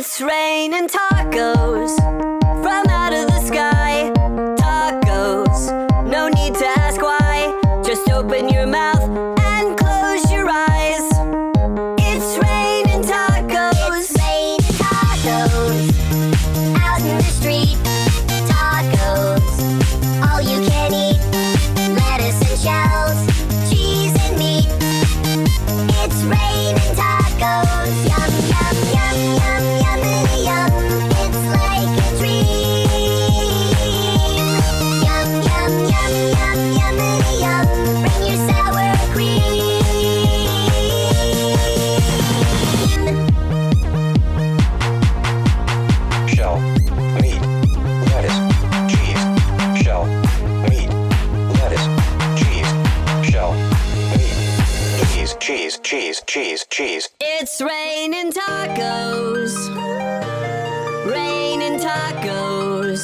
It's raining tacos from out of the sky. Tacos, no need to ask why. Just open your mouth and close your eyes. It's raining tacos. It's raining tacos out in the street. Tacos, all you can eat. Lettuce and shells, cheese and meat. It's raining tacos. Yum, yum, yum, yum, yummity yum. It's like a dream. Yum, yum, yum, yum, yummity yum. Bring your sour cream. Shell, meat, lettuce, cheese. Shell, meat, lettuce, cheese. Shell, meat, cheese, cheese, cheese, cheese. It's raining tacos. Raining tacos.